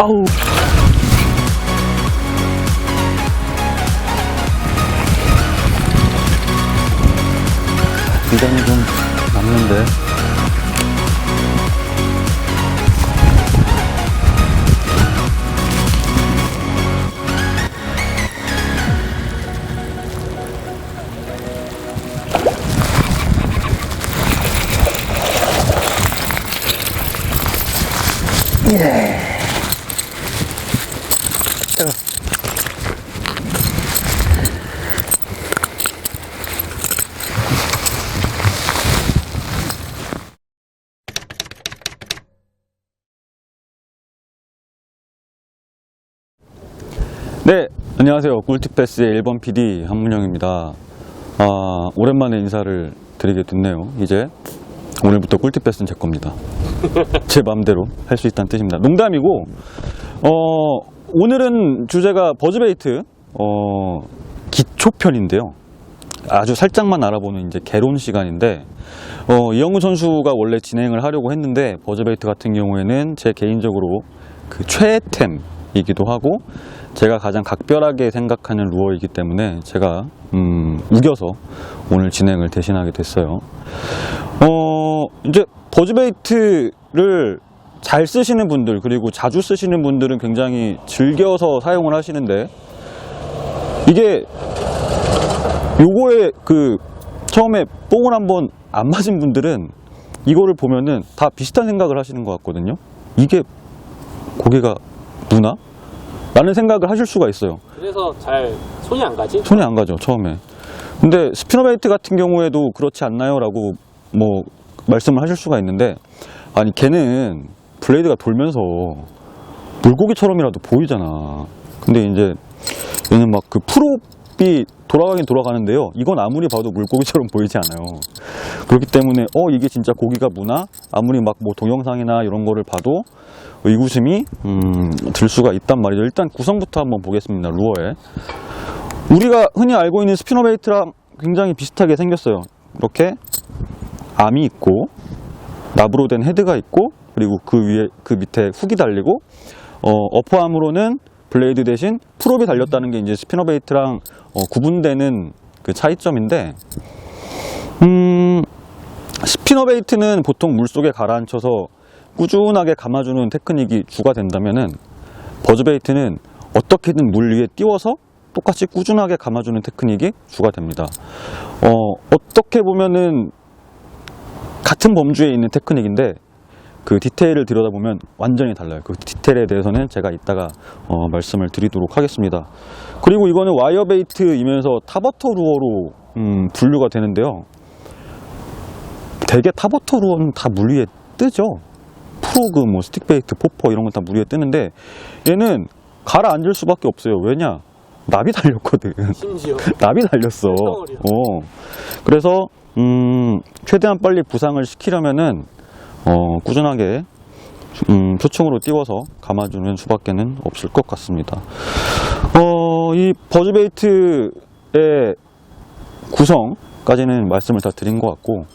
아우. 기간이 좀 남는데. 예. 네, 안녕하세요. 꿀팁패스의 1번 PD 한문영입니다. 오랜만에 인사를 드리게 됐네요. 이제 오늘부터 꿀팁패스는 제 겁니다. 제 맘대로 할 수 있다는 뜻입니다. 농담이고, 오늘은 주제가 버즈베이트 기초편인데요. 아주 살짝만 알아보는 이제 개론 시간인데, 이영구 선수가 원래 진행을 하려고 했는데 버즈베이트 같은 경우에는 제 개인적으로 그 최애템이기도 하고 제가 가장 각별하게 생각하는 루어이기 때문에 제가 우겨서 오늘 진행을 대신하게 됐어요. 이제 버즈베이트를 잘 쓰시는 분들, 그리고 자주 쓰시는 분들은 굉장히 즐겨서 사용을 하시는데, 이게 요거에 그 처음에 뽕을 한번 안 맞은 분들은 이거를 보면은 다 비슷한 생각을 하시는 것 같거든요. 이게 고개가 무나? 라는 생각을 하실 수가 있어요. 그래서 잘 손이 안 가지? 손이 안 가죠, 처음에. 근데 스피너베이트 같은 경우에도 그렇지 않나요? 라고 뭐 말씀을 하실 수가 있는데, 아니 걔는 블레이드가 돌면서 물고기처럼이라도 보이잖아. 근데 이제 얘는 막 그 프롭이 돌아가긴 돌아가는데요, 이건 아무리 봐도 물고기처럼 보이지 않아요. 그렇기 때문에 이게 진짜 고기가 무나? 아무리 막 뭐 동영상이나 이런 거를 봐도 의구심이 들 수가 있단 말이죠. 일단 구성부터 한번 보겠습니다. 루어에 우리가 흔히 알고 있는 스피너베이트랑 굉장히 비슷하게 생겼어요. 이렇게 암이 있고 납으로 된 헤드가 있고, 그리고 그 위에 그 밑에 훅이 달리고, 어퍼암으로는 블레이드 대신 프롭이 달렸다는 게 이제 스피너베이트랑 구분되는 그 차이점인데, 스피너베이트는 보통 물속에 가라앉혀서 꾸준하게 감아주는 테크닉이 주가 된다면은, 버즈베이트는 어떻게든 물 위에 띄워서 똑같이 꾸준하게 감아주는 테크닉이 주가 됩니다. 어떻게 보면은 같은 범주에 있는 테크닉인데 그 디테일을 들여다보면 완전히 달라요. 그 디테일에 대해서는 제가 이따가 말씀을 드리도록 하겠습니다. 그리고 이거는 와이어베이트이면서 타버터 루어로 분류가 되는데요. 대개 타버터 루어는 다 물 위에 뜨죠. 프로그, 뭐 스틱베이트, 포퍼 이런 건 다 물 위에 뜨는데, 얘는 가라앉을 수밖에 없어요. 왜냐? 납이 달렸거든. 심지어 납이 달렸어. 그래서 최대한 빨리 부상을 시키려면은 꾸준하게 표층으로 띄워서 감아주는 수밖에는 없을 것 같습니다. 이 버즈베이트의 구성까지는 말씀을 다 드린 것 같고,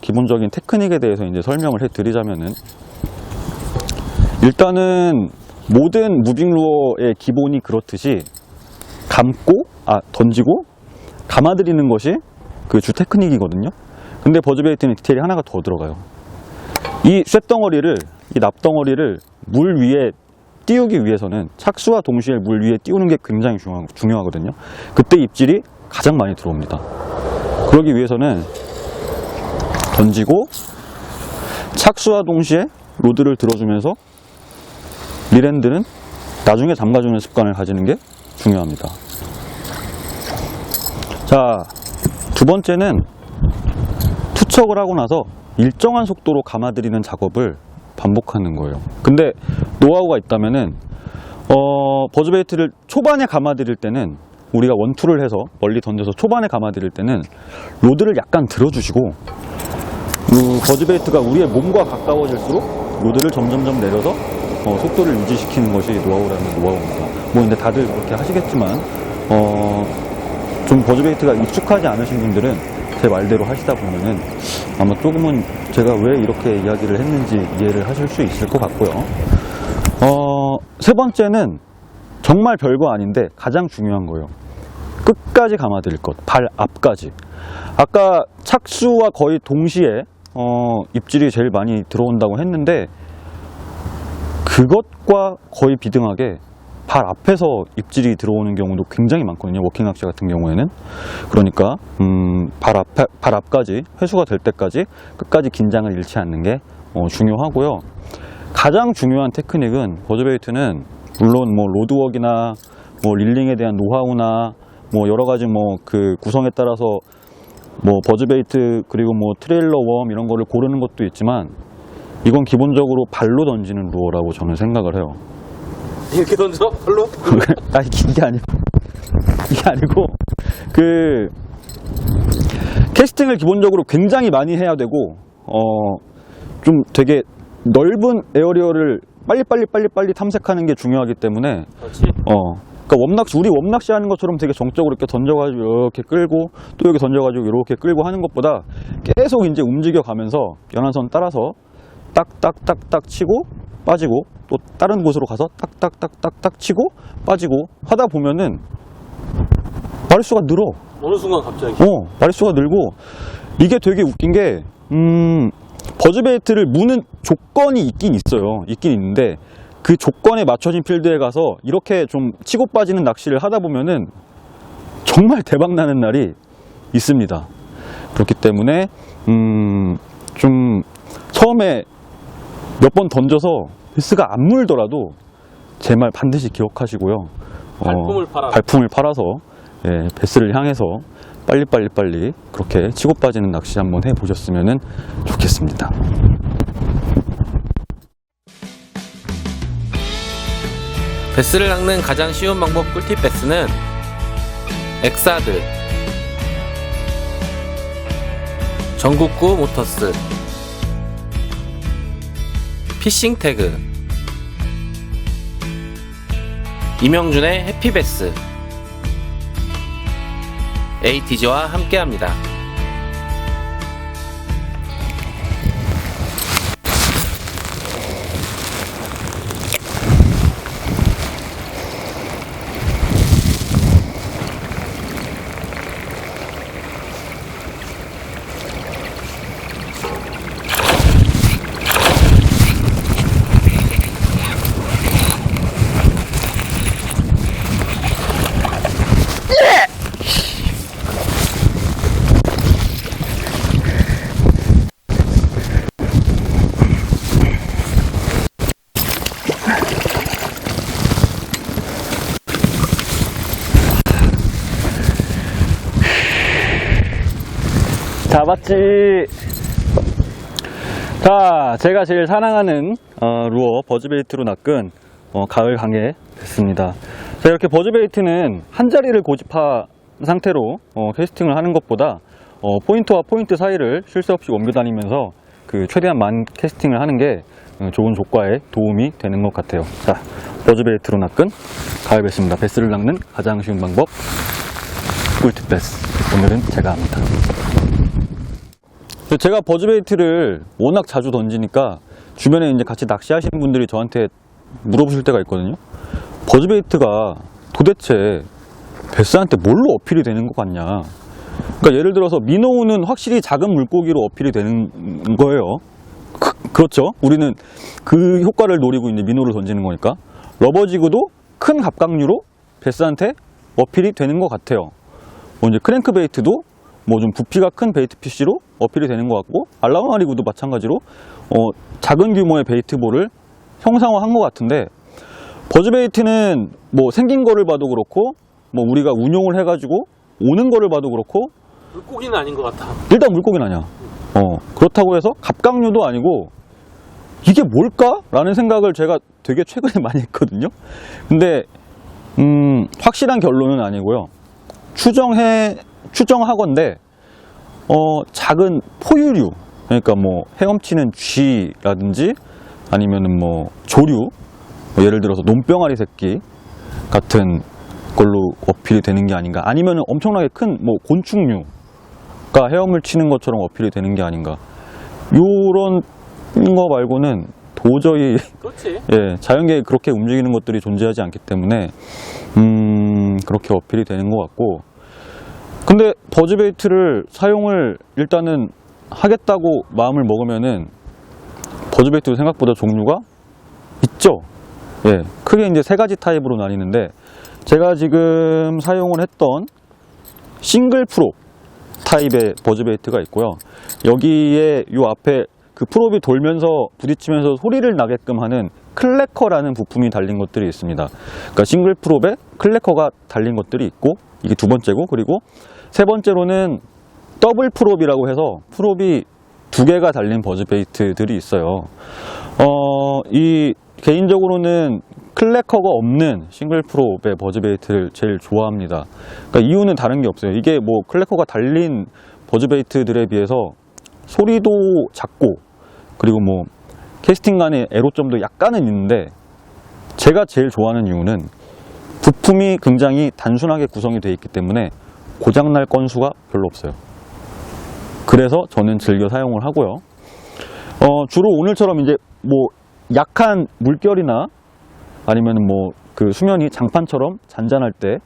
기본적인 테크닉에 대해서 이제 설명을 해드리자면은, 일단은 모든 무빙 루어의 기본이 그렇듯이 던지고 감아들이는 것이 그 주 테크닉이거든요. 근데 버즈베이트는 디테일이 하나가 더 들어가요. 이 쇳덩어리를, 이 납덩어리를 물 위에 띄우기 위해서는 착수와 동시에 물 위에 띄우는 게 굉장히 중요하거든요. 그때 입질이 가장 많이 들어옵니다. 그러기 위해서는 던지고 착수와 동시에 로드를 들어주면서 리랜드는 나중에 잠가주는 습관을 가지는 게 중요합니다. 자, 두 번째는 투척을 하고 나서 일정한 속도로 감아들이는 작업을 반복하는 거예요. 근데 노하우가 있다면은 버즈베이트를 초반에 감아들일 때는, 우리가 원투를 해서 멀리 던져서 초반에 감아들일 때는 로드를 약간 들어주시고, 버즈베이트가 우리의 몸과 가까워질수록 로드를 점점점 내려서 속도를 유지시키는 것이 노하우라는 노하우입니다. 뭐 근데 다들 그렇게 하시겠지만, 좀 버즈베이트가 익숙하지 않으신 분들은 제 말대로 하시다 보면은 아마 조금은 제가 왜 이렇게 이야기를 했는지 이해를 하실 수 있을 것 같고요. 세 번째는 정말 별거 아닌데 가장 중요한 거예요. 끝까지 감아드릴 것, 발 앞까지. 아까 착수와 거의 동시에 입질이 제일 많이 들어온다고 했는데 그것과 거의 비등하게 발 앞에서 입질이 들어오는 경우도 굉장히 많거든요. 워킹 낚시 같은 경우에는. 그러니까 발 앞까지 회수가 될 때까지 끝까지 긴장을 잃지 않는 게 중요하고요. 가장 중요한 테크닉은 버즈베이트는 물론 뭐 로드웍이나 뭐 릴링에 대한 노하우나 뭐 여러 가지 뭐 그 구성에 따라서 뭐 버즈베이트 그리고 뭐 트레일러 웜 이런 거를 고르는 것도 있지만 이건 기본적으로 발로 던지는 루어라고 저는 생각을 해요. 이렇게 던져? 발로? 아니 이게 아니고 그 캐스팅을 기본적으로 굉장히 많이 해야 되고 좀 되게 넓은 에어리어를 빨리 탐색하는 게 중요하기 때문에 그렇지. 그러니까 우리 웜낚시 하는 것처럼 되게 정적으로 이렇게 던져가지고 이렇게 끌고 또 여기 던져가지고 이렇게 끌고 하는 것보다 계속 이제 움직여가면서 연안선 따라서 딱딱딱딱 치고 빠지고 또 다른 곳으로 가서 딱딱딱딱딱 치고 빠지고 하다 보면은 마리수가 늘어. 어느 순간 갑자기. 마리수가 늘고 이게 되게 웃긴 게 버즈베이트를 무는 조건이 있긴 있어요. 있긴 있는데 그 조건에 맞춰진 필드에 가서 이렇게 좀 치고 빠지는 낚시를 하다 보면은 정말 대박 나는 날이 있습니다. 그렇기 때문에 좀 처음에 몇 번 던져서 베스가 안 물더라도 제 말 반드시 기억하시고요. 발품을 팔아서 베스를 향해서 빨리 그렇게 치고 빠지는 낚시 한번 해보셨으면 좋겠습니다. 베스를 낚는 가장 쉬운 방법 꿀팁 베스는 엑사드, 전국구 모터스, 피싱 태그, 이명준의 해피베스, ATG와 함께합니다. 잡았지. 자, 제가 제일 사랑하는 루어 버즈베이트로 낚은 가을 강해 됐습니다. 자, 이렇게 버즈베이트는 한 자리를 고집한 상태로 캐스팅을 하는 것보다 포인트와 포인트 사이를 쉴 새 없이 옮겨 다니면서 그 최대한 많은 캐스팅을 하는 게 좋은 조과에 도움이 되는 것 같아요. 자, 버즈베이트로 낚은 가을 베스입니다. 베스를 낚는 가장 쉬운 방법 꿀팁 베스. 오늘은 제가 합니다. 제가 버즈베이트를 워낙 자주 던지니까 주변에 이제 같이 낚시하시는 분들이 저한테 물어보실 때가 있거든요. 버즈베이트가 도대체 베스한테 뭘로 어필이 되는 것 같냐. 그러니까 예를 들어서 미노우는 확실히 작은 물고기로 어필이 되는 거예요. 그렇죠. 우리는 그 효과를 노리고 이제 미노를 던지는 거니까. 러버지그도 큰 갑각류로 베스한테 어필이 되는 것 같아요. 뭐 이제 크랭크베이트도 뭐 좀 부피가 큰 베이트 피쉬로 어필이 되는 것 같고, 알라마리구도 마찬가지로 작은 규모의 베이트볼을 형상화한 것 같은데, 버즈베이트는 뭐 생긴 거를 봐도 그렇고 뭐 우리가 운용을 해가지고 오는 거를 봐도 그렇고 물고기는 아닌 것 같아. 일단 물고기는 아니야. 그렇다고 해서 갑각류도 아니고 이게 뭘까? 라는 생각을 제가 되게 최근에 많이 했거든요. 근데 확실한 결론은 아니고요. 추정하건대 작은 포유류, 그러니까 뭐 헤엄치는 쥐라든지 아니면은 뭐 조류, 예를 들어서 논병아리 새끼 같은 걸로 어필이 되는 게 아닌가, 아니면은 엄청나게 큰 뭐 곤충류가 헤엄을 치는 것처럼 어필이 되는 게 아닌가. 요런 거 말고는 도저히 그렇지. 예, 자연계에 그렇게 움직이는 것들이 존재하지 않기 때문에 그렇게 어필이 되는 것 같고, 근데 버즈베이트를 사용을 일단은 하겠다고 마음을 먹으면은 버즈베이트도 생각보다 종류가 있죠. 예, 크게 이제 세 가지 타입으로 나뉘는데, 제가 지금 사용을 했던 싱글 프롭 타입의 버즈베이트가 있고요. 여기에 요 앞에 그 프롭이 돌면서 부딪히면서 소리를 나게끔 하는 클래커라는 부품이 달린 것들이 있습니다. 그러니까 싱글 프롭에 클래커가 달린 것들이 있고, 이게 두 번째고, 그리고 세 번째로는 더블 프롭이라고 해서 프롭이 두 개가 달린 버즈베이트들이 있어요. 이 개인적으로는 클래커가 없는 싱글 프롭의 버즈베이트를 제일 좋아합니다. 그러니까 이유는 다른 게 없어요. 이게 뭐 클래커가 달린 버즈베이트들에 비해서 소리도 작고, 그리고 뭐 캐스팅 간의 애로점도 약간은 있는데, 제가 제일 좋아하는 이유는 부품이 굉장히 단순하게 구성이 되어 있기 때문에 고장날 건수가 별로 없어요. 그래서 저는 즐겨 사용을 하고요. 주로 오늘처럼 이제 뭐 약한 물결이나 아니면 뭐 그 수면이 장판처럼 잔잔할 때,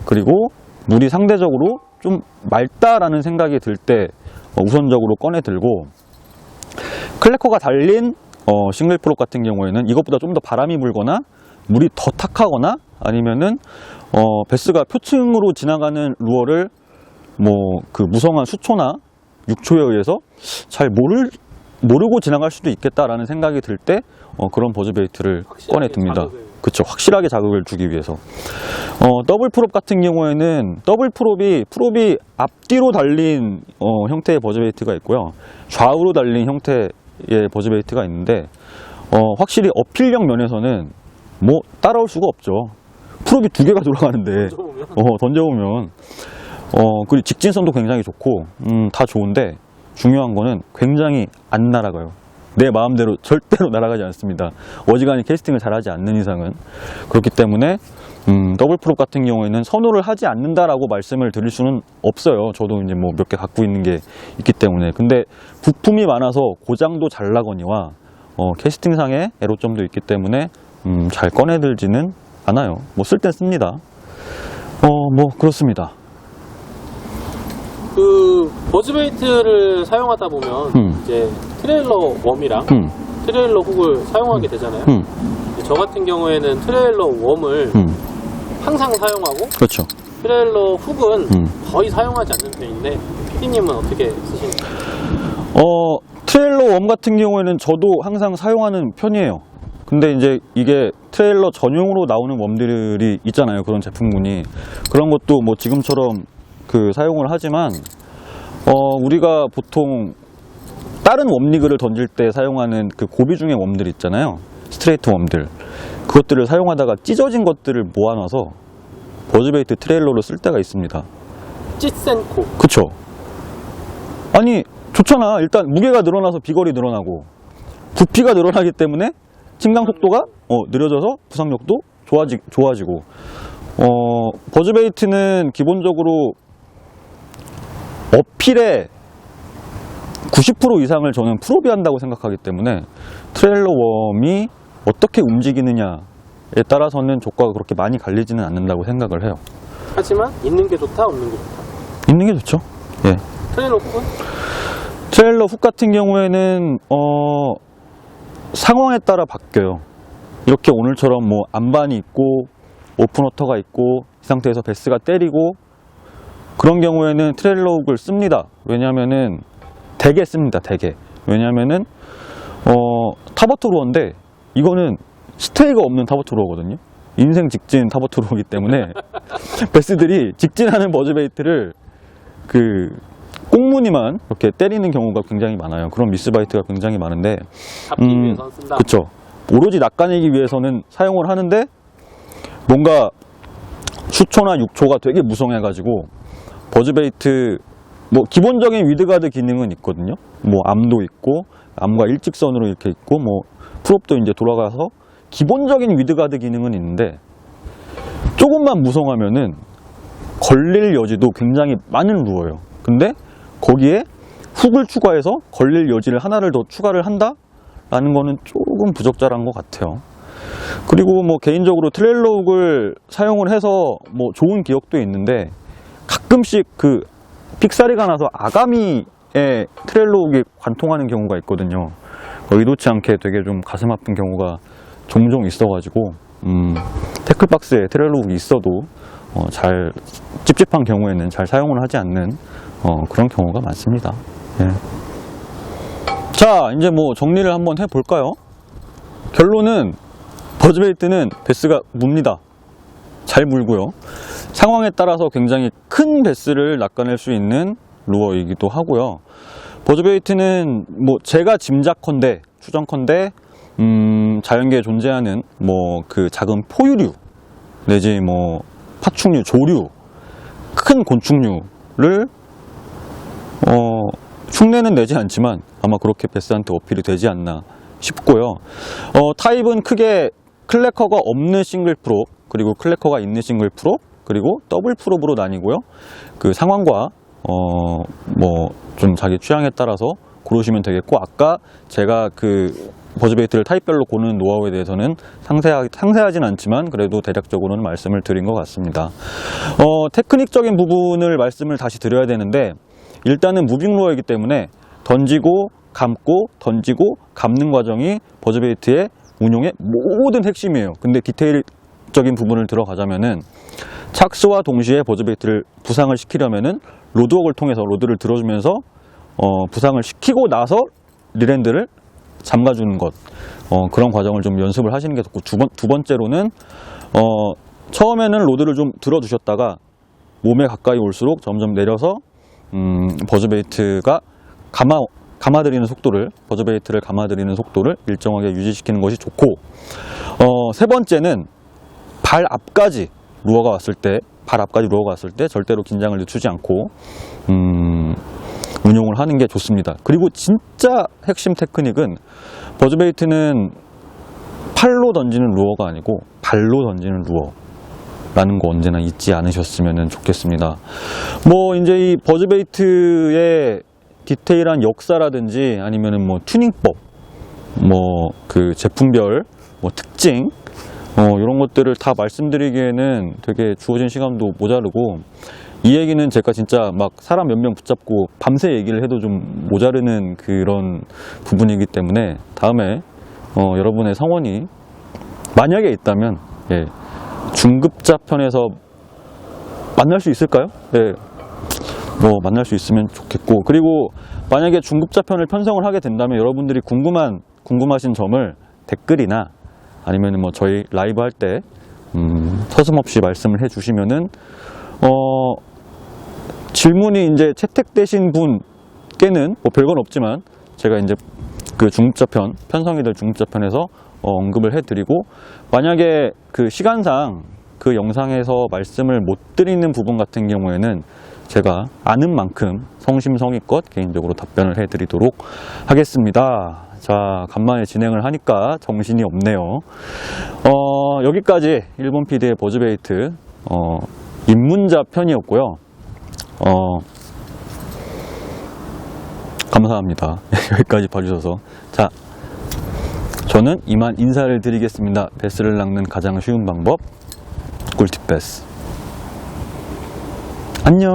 그리고 물이 상대적으로 좀 맑다라는 생각이 들 때 우선적으로 꺼내 들고, 클래커가 달린 싱글 프롭 같은 경우에는 이것보다 좀 더 바람이 불거나 물이 더 탁하거나 아니면은 베스가 표층으로 지나가는 루어를 뭐 그 무성한 수초나 육초에 의해서 잘 모르고 지나갈 수도 있겠다라는 생각이 들 때 그런 버즈베이트를 꺼내 듭니다. 그쵸, 확실하게 자극을 주기 위해서. 더블 프롭 같은 경우에는 더블 프롭이 앞뒤로 달린 형태의 버즈베이트가 있고요, 좌우로 달린 형태의 버즈베이트가 있는데, 확실히 어필력 면에서는 뭐 따라올 수가 없죠. 프롭이 두 개가 돌아가는데 던져보면 그리고 직진성도 굉장히 좋고 다 좋은데, 중요한 거는 굉장히 안 날아가요. 내 마음대로 절대로 날아가지 않습니다. 어지간히 캐스팅을 잘하지 않는 이상은. 그렇기 때문에 더블 프롭 같은 경우에는 선호를 하지 않는다라고 말씀을 드릴 수는 없어요. 저도 이제 뭐 몇 개 갖고 있는 게 있기 때문에. 근데 부품이 많아서 고장도 잘 나거니와 캐스팅상의 애로점도 있기 때문에 잘 꺼내들지는 않아요. 뭐 쓸 땐 씁니다. 뭐 그렇습니다. 그 버즈베이트를 사용하다 보면 이제 트레일러 웜이랑 트레일러 훅을 사용하게 되잖아요. 저 같은 경우에는 트레일러 웜을 항상 사용하고, 그렇죠. 트레일러 훅은 거의 사용하지 않는 편인데, PD님은 어떻게 쓰시나요? 트레일러 웜 같은 경우에는 저도 항상 사용하는 편이에요. 근데 이제 이게 트레일러 전용으로 나오는 웜들이 있잖아요. 그런 제품군이. 그런 것도 뭐 지금처럼 그 사용을 하지만, 우리가 보통 다른 웜리그를 던질 때 사용하는 그 고비 중의 웜들 있잖아요. 스트레이트 웜들. 그것들을 사용하다가 찢어진 것들을 모아놔서 버즈베이트 트레일러로 쓸 때가 있습니다. 찢센코. 그쵸? 아니, 좋잖아. 일단 무게가 늘어나서 비거리 늘어나고, 부피가 늘어나기 때문에 침강 속도가 느려져서 부상력도 좋아지고, 버즈베이트는 기본적으로 어필의 90% 이상을 저는 프롭이 한다고 생각하기 때문에 트레일러 웜이 어떻게 움직이느냐에 따라서는 조과가 그렇게 많이 갈리지는 않는다고 생각을 해요. 하지만 있는 게 좋다, 없는 게 좋다. 있는 게 좋죠. 예. 트레일러 훅은? 트레일러 훅 같은 경우에는 상황에 따라 바뀌어요. 이렇게 오늘처럼 뭐 안반이 있고 오픈워터가 있고 이 상태에서 베스가 때리고, 그런 경우에는 트레일러 훅을 씁니다. 왜냐면은 되게 씁니다. 되게. 왜냐면은 타버트루어인데 이거는 스테이가 없는 타버트루어거든요. 인생 직진 타버트루어이기 때문에 베스들이 직진하는 버즈베이트를 그 꽁무니만 이렇게 때리는 경우가 굉장히 많아요. 그런 미스바이트가 굉장히 많은데, 잡기 위해서 쓴다. 그쵸. 오로지 낚아내기 위해서는 사용을 하는데, 뭔가 수초나 육초가 되게 무성해가지고 버즈베이트 뭐 기본적인 위드가드 기능은 있거든요. 뭐 암도 있고, 암과 일직선으로 이렇게 있고, 뭐 프롭도 이제 돌아가서 기본적인 위드가드 기능은 있는데, 조금만 무성하면은 걸릴 여지도 굉장히 많은 루어예요. 근데 거기에 훅을 추가해서 걸릴 여지를 하나를 더 추가를 한다라는 거는 조금 조금 부적절한 것 같아요. 그리고 뭐 개인적으로 트레일러 훅을 사용을 해서 뭐 좋은 기억도 있는데 가끔씩 그 픽사리가 나서 아가미에 트레일러 훅이 관통하는 경우가 있거든요. 의도치 않게 되게 좀 가슴 아픈 경우가 종종 있어가지고 태클박스에 트레일러 훅이 있어도 잘 찝찝한 경우에는 잘 사용을 하지 않는 그런 경우가 많습니다. 예. 자, 이제 뭐 정리를 한번 해볼까요? 결론은 버즈베이트는 베스가 뭅니다. 잘 물고요. 상황에 따라서 굉장히 큰 베스를 낚아낼 수 있는 루어이기도 하고요. 버즈베이트는 뭐 제가 짐작컨대, 추정컨대 자연계에 존재하는 뭐 그 작은 포유류 내지 뭐 파충류, 조류, 큰 곤충류를 흉내는 내지 않지만 아마 그렇게 베스한테 어필이 되지 않나 싶고요. 타입은 크게 클래커가 없는 싱글 프롭, 그리고 클래커가 있는 싱글 프롭, 그리고 더블 프롭으로 나뉘고요. 그 상황과 뭐 좀 자기 취향에 따라서 고르시면 되겠고, 아까 제가 그 버즈베이트를 타입별로 고르는 노하우에 대해서는 상세하진 않지만 그래도 대략적으로는 말씀을 드린 것 같습니다. 테크닉적인 부분을 말씀을 다시 드려야 되는데, 일단은 무빙 루어이기 때문에 던지고 감고 던지고 감는 과정이 버즈베이트의 운용의 모든 핵심이에요. 근데 디테일적인 부분을 들어가자면은 착수와 동시에 버즈베이트를 부상을 시키려면은 로드웍을 통해서 로드를 들어주면서 부상을 시키고 나서 리랜드를 잠가주는 것, 그런 과정을 좀 연습을 하시는 게 좋고, 두 번째로는 처음에는 로드를 좀 들어주셨다가 몸에 가까이 올수록 점점 내려서 버즈베이트가 감아들이는 속도를, 버즈베이트를 감아들이는 속도를 일정하게 유지시키는 것이 좋고, 세 번째는 발 앞까지 루어가 왔을 때 절대로 긴장을 늦추지 않고 운용을 하는 게 좋습니다. 그리고 진짜 핵심 테크닉은 버즈베이트는 팔로 던지는 루어가 아니고 발로 던지는 루어라는 거 언제나 잊지 않으셨으면 좋겠습니다. 뭐 이제 이 버즈베이트의 디테일한 역사라든지 아니면은 뭐 튜닝법, 뭐 그 제품별 뭐 특징, 이런 것들을 다 말씀드리기에는 되게 주어진 시간도 모자르고, 이 얘기는 제가 진짜 막 사람 몇 명 붙잡고 밤새 얘기를 해도 좀 모자르는 그런 부분이기 때문에 다음에 여러분의 성원이 만약에 있다면 중급자 편에서 만날 수 있을까요? 네, 뭐 만날 수 있으면 좋겠고, 그리고 만약에 중급자 편을 편성을 하게 된다면 여러분들이 궁금하신 점을 댓글이나 아니면 뭐 저희 라이브 할 때 서슴없이 말씀을 해주시면은 질문이 이제 채택되신 분께는 뭐 별건 없지만 제가 이제 그 중급자 편성이 될 중급자 편에서 언급을 해드리고, 만약에 그 시간상 그 영상에서 말씀을 못 드리는 부분 같은 경우에는 제가 아는 만큼 성심성의껏 개인적으로 답변을 해드리도록 하겠습니다. 자, 간만에 진행을 하니까 정신이 없네요. 여기까지 일본 PD의 버즈베이트 입문자 편이었고요. 감사합니다. 여기까지 봐주셔서. 자, 저는 이만 인사를 드리겠습니다. 베스를 낚는 가장 쉬운 방법, 꿀팁 베스. 안녕.